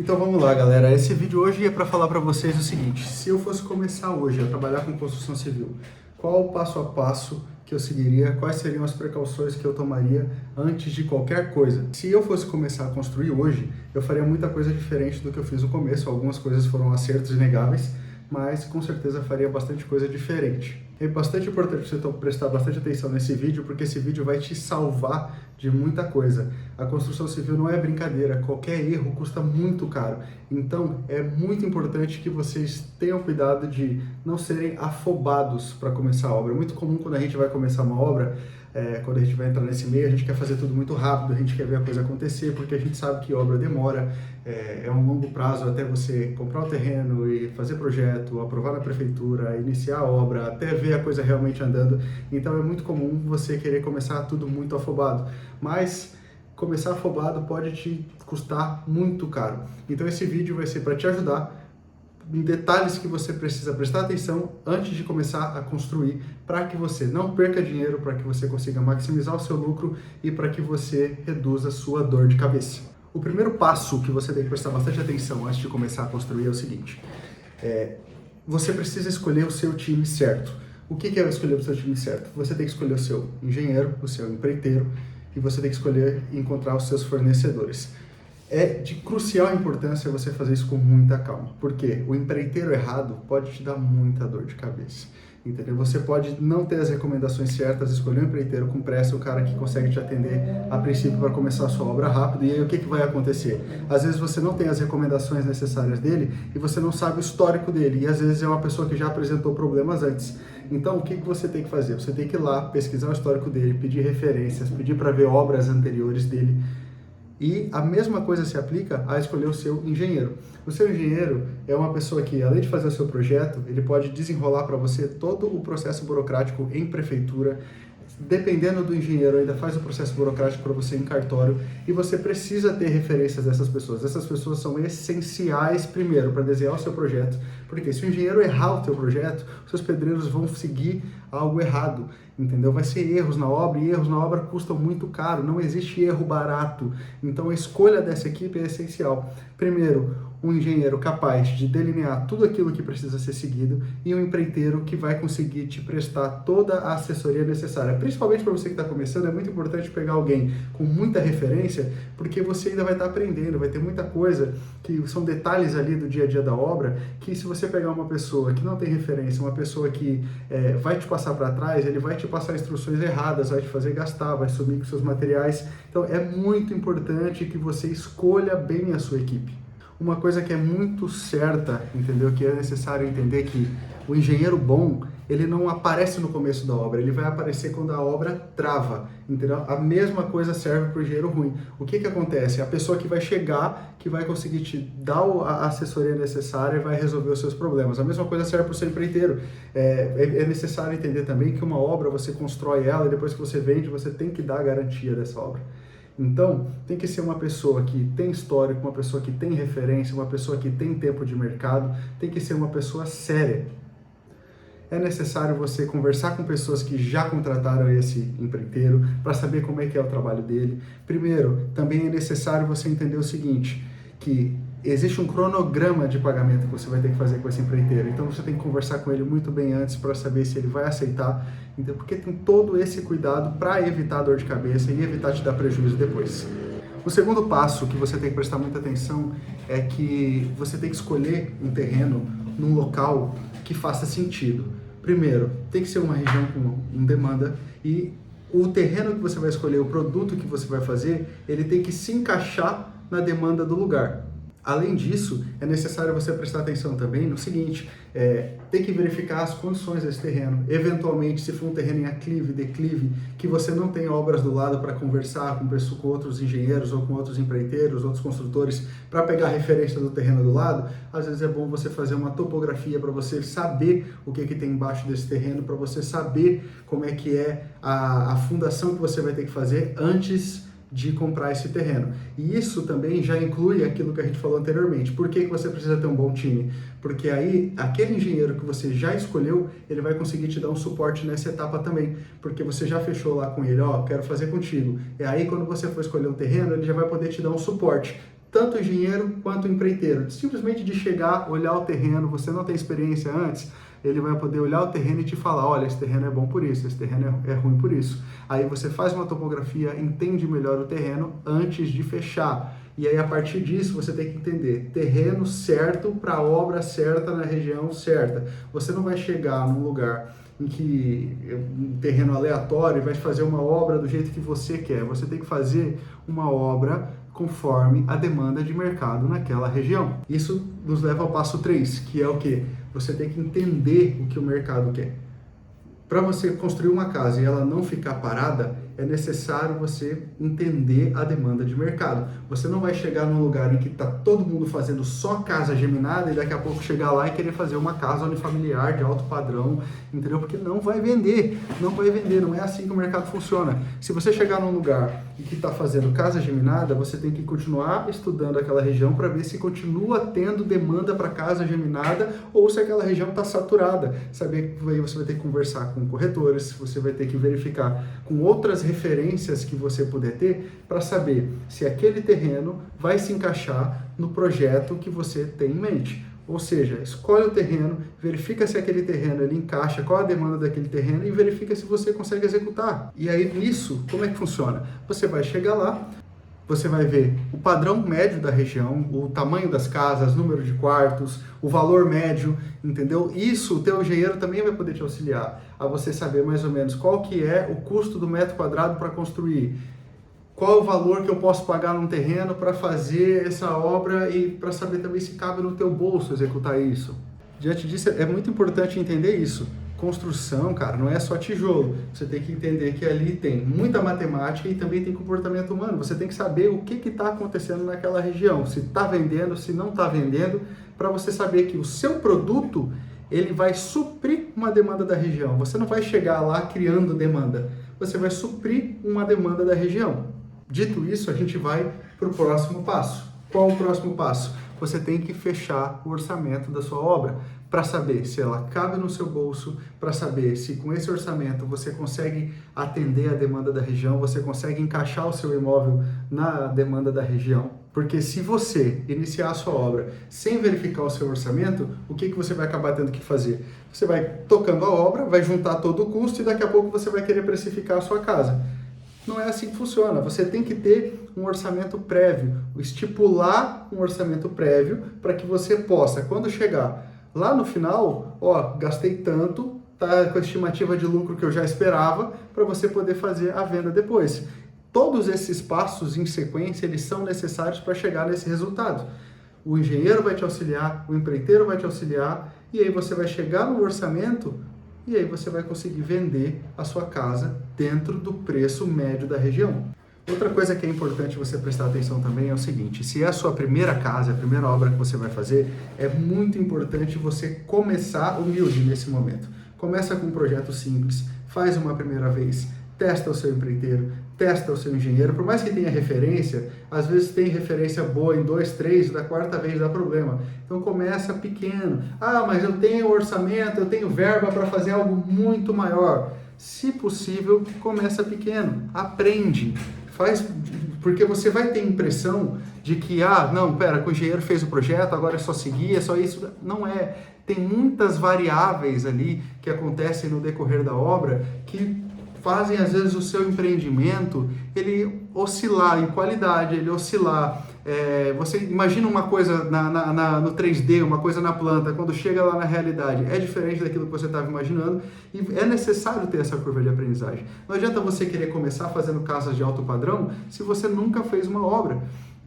Então vamos lá, galera. Esse vídeo hoje é para falar para vocês o seguinte: se eu fosse começar hoje a trabalhar com construção civil, qual o passo a passo que eu seguiria, quais seriam as precauções que eu tomaria antes de qualquer coisa? Se eu fosse começar a construir hoje, eu faria muita coisa diferente do que eu fiz no começo. Algumas coisas foram acertos inegáveis, mas com certeza faria bastante coisa diferente. É bastante importante você prestar bastante atenção nesse vídeo, porque esse vídeo vai te salvar de muita coisa. A construção civil não é brincadeira, qualquer erro custa muito caro. Então é muito importante que vocês tenham cuidado de não serem afobados para começar a obra. É muito comum quando a gente vai começar uma obra, quando a gente vai entrar nesse meio, a gente quer fazer tudo muito rápido, a gente quer ver a coisa acontecer, porque a gente sabe que obra demora, é um longo prazo até você comprar o terreno e fazer projeto, aprovar na prefeitura, iniciar a obra, até ver a coisa realmente andando. Então é muito comum você querer começar tudo muito afobado, mas começar afobado pode te custar muito caro. Então esse vídeo vai ser para te ajudar em detalhes que você precisa prestar atenção antes de começar a construir, para que você não perca dinheiro, para que você consiga maximizar o seu lucro e para que você reduza a sua dor de cabeça. O primeiro passo que você tem que prestar bastante atenção antes de começar a construir é o seguinte: você precisa escolher o seu time certo. O que é escolher o seu time certo? Você tem que escolher o seu engenheiro, o seu empreiteiro, e você tem que escolher e encontrar os seus fornecedores. É de crucial importância você fazer isso com muita calma, porque o empreiteiro errado pode te dar muita dor de cabeça, entendeu? Você pode não ter as recomendações certas, escolher um empreiteiro com pressa, o cara que consegue te atender a princípio para começar a sua obra rápido, e aí o que vai acontecer? Às vezes você não tem as recomendações necessárias dele e você não sabe o histórico dele, e às vezes é uma pessoa que já apresentou problemas antes. Então o que você tem que fazer? Você tem que ir lá, pesquisar o histórico dele, pedir referências, pedir para ver obras anteriores dele. E a mesma coisa se aplica a escolher o seu engenheiro. O seu engenheiro é uma pessoa que, além de fazer o seu projeto, ele pode desenrolar para você todo o processo burocrático em prefeitura. Dependendo do engenheiro, ainda faz o processo burocrático para você em cartório, e você precisa ter referências dessas pessoas. Essas pessoas são essenciais, primeiro, para desenhar o seu projeto, porque se o engenheiro errar o teu projeto, os seus pedreiros vão seguir algo errado, entendeu? Vai ser erros na obra, e erros na obra custam muito caro, não existe erro barato. Então a escolha dessa equipe é essencial. Primeiro, um engenheiro capaz de delinear tudo aquilo que precisa ser seguido, e um empreiteiro que vai conseguir te prestar toda a assessoria necessária. Principalmente para você que está começando, é muito importante pegar alguém com muita referência, porque você ainda vai estar aprendendo, vai ter muita coisa que são detalhes ali do dia a dia da obra, que se você pegar uma pessoa que não tem referência, uma pessoa que vai te passar para trás, ele vai te passar instruções erradas, vai te fazer gastar, vai sumir com seus materiais. Então é muito importante que você escolha bem a sua equipe. Uma coisa que é muito certa, entendeu? Que é necessário entender que o engenheiro bom, ele não aparece no começo da obra, ele vai aparecer quando a obra trava, entendeu? A mesma coisa serve para o engenheiro ruim. O que acontece? É a pessoa que vai chegar, que vai conseguir te dar a assessoria necessária e vai resolver os seus problemas. A mesma coisa serve para o seu empreiteiro. É necessário entender também que uma obra, você constrói ela e depois que você vende, você tem que dar a garantia dessa obra. Então, tem que ser uma pessoa que tem histórico, uma pessoa que tem referência, uma pessoa que tem tempo de mercado, tem que ser uma pessoa séria. É necessário você conversar com pessoas que já contrataram esse empreiteiro para saber como é que é o trabalho dele. Primeiro, também é necessário você entender o seguinte, que existe um cronograma de pagamento que você vai ter que fazer com esse empreiteiro. Então você tem que conversar com ele muito bem antes para saber se ele vai aceitar. Então, porque tem todo esse cuidado para evitar dor de cabeça e evitar te dar prejuízo depois. O segundo passo que você tem que prestar muita atenção é que você tem que escolher um terreno num local que faça sentido. Primeiro, tem que ser uma região com demanda, e o terreno que você vai escolher, o produto que você vai fazer, ele tem que se encaixar na demanda do lugar. Além disso, é necessário você prestar atenção também no seguinte, tem que verificar as condições desse terreno. Eventualmente, se for um terreno em aclive, declive, que você não tem obras do lado para conversar com outros engenheiros ou com outros empreiteiros, outros construtores, para pegar a referência do terreno do lado, às vezes é bom você fazer uma topografia para você saber o que tem embaixo desse terreno, para você saber como é que é a fundação que você vai ter que fazer antes de comprar esse terreno. E isso também já inclui aquilo que a gente falou anteriormente. Por que você precisa ter um bom time? Porque aí, aquele engenheiro que você já escolheu, ele vai conseguir te dar um suporte nessa etapa também, porque você já fechou lá com ele, quero fazer contigo. E aí, quando você for escolher um terreno, ele já vai poder te dar um suporte. tanto o engenheiro quanto o empreiteiro. Simplesmente de chegar, olhar o terreno, você não tem experiência antes, ele vai poder olhar o terreno e te falar, olha, esse terreno é bom por isso, esse terreno é ruim por isso. Aí você faz uma topografia, entende melhor o terreno antes de fechar. E aí, a partir disso, você tem que entender terreno certo para a obra certa na região certa. Você não vai chegar num lugar em que um terreno aleatório e vai fazer uma obra do jeito que você quer. Você tem que fazer uma obra conforme a demanda de mercado naquela região. Isso nos leva ao passo 3, que é o quê? Você tem que entender o que o mercado quer. Para você construir uma casa e ela não ficar parada, é necessário você entender a demanda de mercado. Você não vai chegar num lugar em que está todo mundo fazendo só casa geminada e daqui a pouco chegar lá e querer fazer uma casa unifamiliar de alto padrão, entendeu? Porque não vai vender, não é assim que o mercado funciona. Se você chegar num lugar em que está fazendo casa geminada, você tem que continuar estudando aquela região para ver se continua tendo demanda para casa geminada ou se aquela região está saturada. Saber que aí você vai ter que conversar com corretores, você vai ter que verificar com outras referências que você puder ter para saber se aquele terreno vai se encaixar no projeto que você tem em mente. Ou seja, escolhe o terreno, verifica se aquele terreno ele encaixa, qual a demanda daquele terreno e verifica se você consegue executar. E aí nisso, como é que funciona? Você vai chegar lá, você vai ver o padrão médio da região, o tamanho das casas, número de quartos, o valor médio, entendeu? Isso o teu engenheiro também vai poder te auxiliar a você saber mais ou menos qual que é o custo do metro quadrado para construir, qual é o valor que eu posso pagar num terreno para fazer essa obra e para saber também se cabe no teu bolso executar isso. Diante disso, é muito importante entender isso. Construção, cara, não é só tijolo. Você tem que entender que ali tem muita matemática e também tem comportamento humano. Você tem que saber o que está acontecendo naquela região, se está vendendo, se não está vendendo, para você saber que o seu produto ele vai suprir uma demanda da região. Você não vai chegar lá criando demanda, você vai suprir uma demanda da região. Dito isso, a gente vai para o próximo passo. Qual o próximo passo? Você tem que fechar o orçamento da sua obra para saber se ela cabe no seu bolso, para saber se com esse orçamento você consegue atender a demanda da região, você consegue encaixar o seu imóvel na demanda da região. Porque se você iniciar a sua obra sem verificar o seu orçamento, o que você vai acabar tendo que fazer? Você vai tocando a obra, vai juntar todo o custo e daqui a pouco você vai querer precificar a sua casa. Não é assim que funciona. Você tem que ter um orçamento prévio, estipular um orçamento prévio para que você possa, quando chegar lá no final, gastei tanto, tá com a estimativa de lucro que eu já esperava, para você poder fazer a venda depois. Todos esses passos em sequência, eles são necessários para chegar nesse resultado. O engenheiro vai te auxiliar, o empreiteiro vai te auxiliar, e aí você vai chegar no orçamento e aí você vai conseguir vender a sua casa dentro do preço médio da região. Outra coisa que é importante você prestar atenção também é o seguinte, se é a sua primeira casa, a primeira obra que você vai fazer, é muito importante você começar humilde nesse momento. Começa com um projeto simples, faz uma primeira vez, testa o seu empreiteiro, testa o seu engenheiro, por mais que tenha referência, às vezes tem referência boa em 2, 3, da quarta vez dá problema. Então começa pequeno. Mas eu tenho orçamento, eu tenho verba para fazer algo muito maior. Se possível, começa pequeno, aprende, faz, porque você vai ter a impressão de que, que o engenheiro fez o projeto, agora é só seguir, é só isso. Não é. Tem muitas variáveis ali que acontecem no decorrer da obra que fazem, às vezes, o seu empreendimento, ele oscilar em qualidade, ele oscilar. Você imagina uma coisa no 3D, uma coisa na planta, quando chega lá na realidade, é diferente daquilo que você estava imaginando e é necessário ter essa curva de aprendizagem. Não adianta você querer começar fazendo casas de alto padrão se você nunca fez uma obra.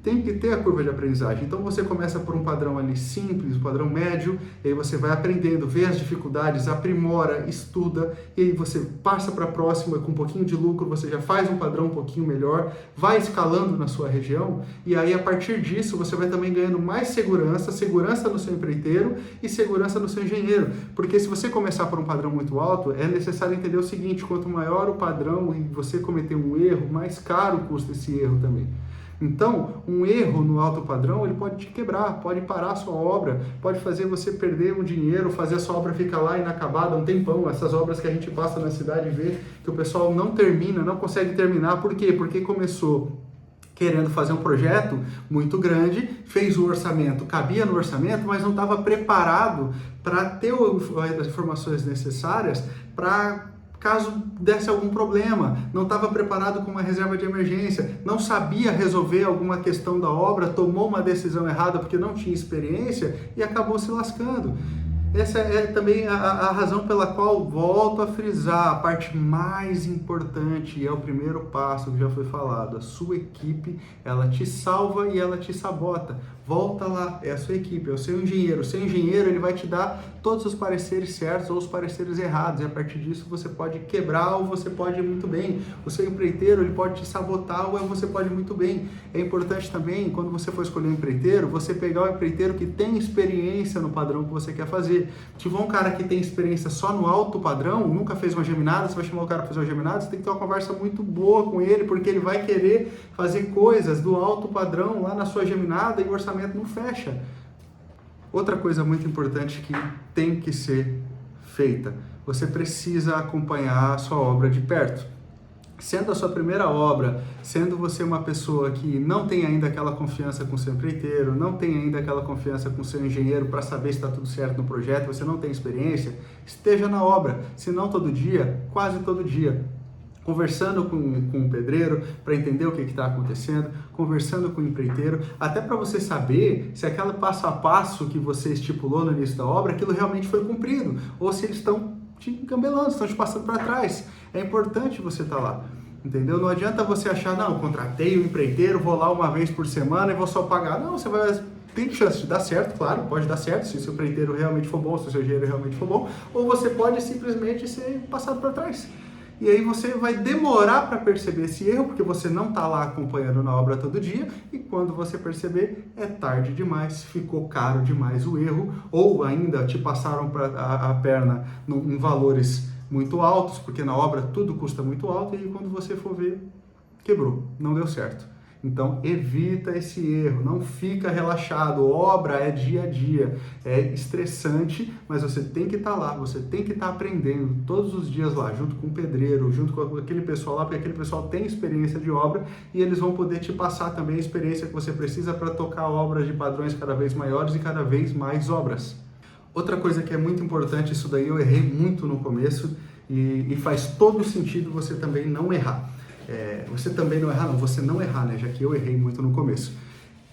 Tem que ter a curva de aprendizagem. Então você começa por um padrão ali simples, um padrão médio, e aí você vai aprendendo, vê as dificuldades, aprimora, estuda, e aí você passa para a próxima com um pouquinho de lucro, você já faz um padrão um pouquinho melhor, vai escalando na sua região, e aí a partir disso você vai também ganhando mais segurança no seu empreiteiro e segurança no seu engenheiro. Porque se você começar por um padrão muito alto, é necessário entender o seguinte, quanto maior o padrão e você cometer um erro, mais caro custa esse erro também. Então, um erro no alto padrão, ele pode te quebrar, pode parar a sua obra, pode fazer você perder um dinheiro, fazer a sua obra ficar lá inacabada um tempão. Essas obras que a gente passa na cidade e vê que o pessoal não termina, não consegue terminar. Por quê? Porque começou querendo fazer um projeto muito grande, fez o orçamento, cabia no orçamento, mas não estava preparado para ter as informações necessárias para caso desse algum problema, não estava preparado com uma reserva de emergência, não sabia resolver alguma questão da obra, tomou uma decisão errada porque não tinha experiência e acabou se lascando. Essa é também a razão pela qual volto a frisar a parte mais importante, e é o primeiro passo que já foi falado. A sua equipe, ela te salva e ela te sabota. Volta lá, é a sua equipe, é o seu engenheiro. O seu engenheiro, ele vai te dar todos os pareceres certos ou os pareceres errados, e a partir disso você pode quebrar ou você pode ir muito bem. O seu empreiteiro, ele pode te sabotar ou você pode ir muito bem. É importante também, quando você for escolher um empreiteiro, você pegar o empreiteiro que tem experiência no padrão que você quer fazer. Se tiver um cara que tem experiência só no alto padrão, nunca fez uma geminada, você vai chamar o cara para fazer uma geminada, você tem que ter uma conversa muito boa com ele, porque ele vai querer fazer coisas do alto padrão lá na sua geminada e o orçamento não fecha. Outra coisa muito importante que tem que ser feita, você precisa acompanhar a sua obra de perto. Sendo a sua primeira obra, sendo você uma pessoa que não tem ainda aquela confiança com o seu empreiteiro, não tem ainda aquela confiança com o seu engenheiro para saber se está tudo certo no projeto, você não tem experiência, esteja na obra, se não todo dia, quase todo dia. Conversando com o pedreiro para entender o que está acontecendo, conversando com o empreiteiro, até para você saber se aquele passo a passo que você estipulou no início da obra, aquilo realmente foi cumprido, ou se eles estão te encambelando, estão te passando para trás. É importante você estar lá, entendeu? Não adianta você achar, não, contratei o empreiteiro, vou lá uma vez por semana e vou só pagar. Não, você vai... Tem chance de dar certo, claro, pode dar certo, se o seu empreiteiro realmente for bom, se o seu engenheiro realmente for bom, ou você pode simplesmente ser passado para trás. E aí você vai demorar para perceber esse erro, porque você não está lá acompanhando na obra todo dia, e quando você perceber, é tarde demais, ficou caro demais o erro, ou ainda te passaram a perna em valores muito altos, porque na obra tudo custa muito alto, e aí quando você for ver, quebrou, não deu certo. Então evita esse erro, não fica relaxado, obra é dia a dia, é estressante, mas você tem que estar lá, você tem que estar aprendendo todos os dias lá, junto com o pedreiro, junto com aquele pessoal lá, porque aquele pessoal tem experiência de obra e eles vão poder te passar também a experiência que você precisa para tocar obras de padrões cada vez maiores e cada vez mais obras. Outra coisa que é muito importante, isso daí eu errei muito no começo e faz todo sentido você também não errar. Você também não errar, não, você não errar, né? Já que eu errei muito no começo.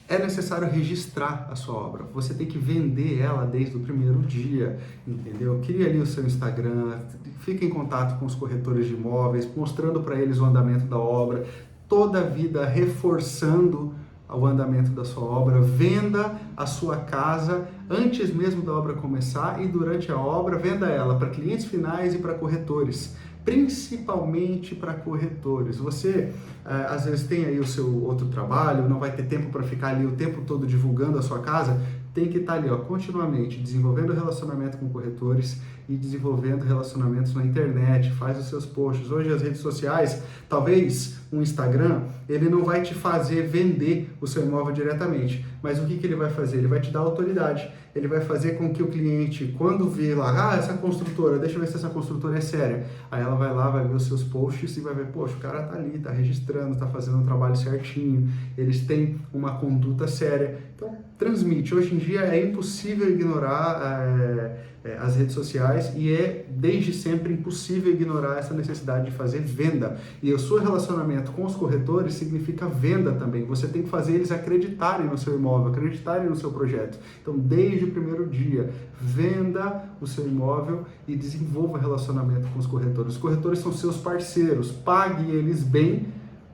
É necessário registrar a sua obra. Você tem que vender ela desde o primeiro dia, entendeu? Cria ali o seu Instagram, fique em contato com os corretores de imóveis, mostrando para eles o andamento da obra, toda a vida reforçando o andamento da sua obra, venda a sua casa antes mesmo da obra começar e durante a obra, venda ela para clientes finais e para corretores. Principalmente para corretores. Você às vezes tem aí o seu outro trabalho, não vai ter tempo para ficar ali o tempo todo divulgando a sua casa, tem que estar ali, continuamente desenvolvendo relacionamento com corretores e desenvolvendo relacionamentos na internet, faz os seus posts. Hoje as redes sociais, talvez um Instagram, ele não vai te fazer vender o seu imóvel diretamente, mas o que ele vai fazer? Ele vai te dar autoridade, ele vai fazer com que o cliente, quando vê lá, essa construtora, deixa eu ver se essa construtora é séria, aí ela vai lá, vai ver os seus posts e vai ver, poxa, o cara tá ali, tá registrando, tá fazendo um trabalho certinho, eles têm uma conduta séria, então transmite. Hoje em dia é impossível ignorar as redes sociais e é desde sempre impossível ignorar essa necessidade de fazer venda. E o seu relacionamento com os corretores significa venda também. Você tem que fazer eles acreditarem no seu imóvel, acreditarem no seu projeto. Então, desde o primeiro dia, venda o seu imóvel e desenvolva relacionamento com os corretores. Os corretores são seus parceiros, pague eles bem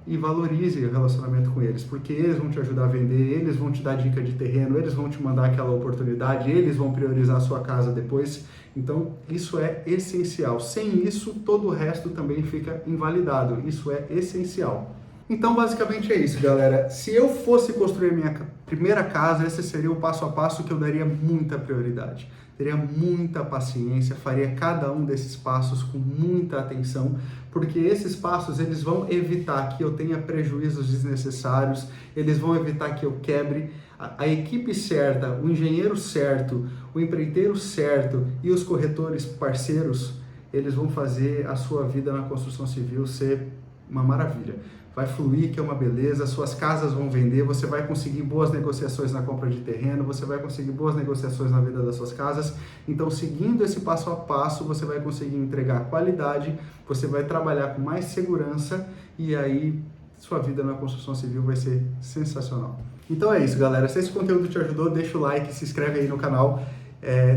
e valorize o relacionamento com eles, porque eles vão te ajudar a vender, eles vão te dar dica de terreno, eles vão te mandar aquela oportunidade, eles vão priorizar a sua casa depois. Então, isso é essencial. Sem isso, todo o resto também fica invalidado. Isso é essencial. Então, basicamente é isso, galera. Se eu fosse construir minha primeira casa, esse seria o passo a passo que eu daria muita prioridade. Teria muita paciência, faria cada um desses passos com muita atenção, porque esses passos eles vão evitar que eu tenha prejuízos desnecessários, eles vão evitar que eu quebre. A equipe certa, o engenheiro certo, o empreiteiro certo e os corretores parceiros, eles vão fazer a sua vida na construção civil ser uma maravilha. vai fluir, que é uma beleza, suas casas vão vender, você vai conseguir boas negociações na compra de terreno, você vai conseguir boas negociações na venda das suas casas. Então, seguindo esse passo a passo, você vai conseguir entregar qualidade, você vai trabalhar com mais segurança e aí sua vida na construção civil vai ser sensacional. Então é isso, galera. Se esse conteúdo te ajudou, deixa o like, se inscreve aí no canal.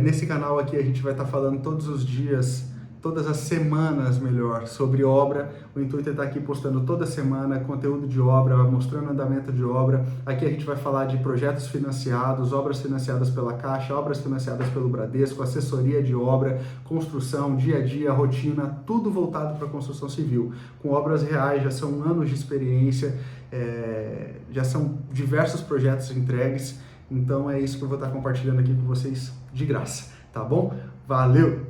Nesse canal aqui a gente vai estar falando todos os dias, todas as semanas, melhor, sobre obra. O intuito é estar aqui postando toda semana conteúdo de obra, mostrando andamento de obra. Aqui a gente vai falar de projetos financiados, obras financiadas pela Caixa, obras financiadas pelo Bradesco, assessoria de obra, construção, dia a dia, rotina, tudo voltado para a construção civil. Com obras reais, já são anos de experiência, já são diversos projetos entregues. Então é isso que eu vou estar compartilhando aqui com vocês de graça, tá bom? Valeu!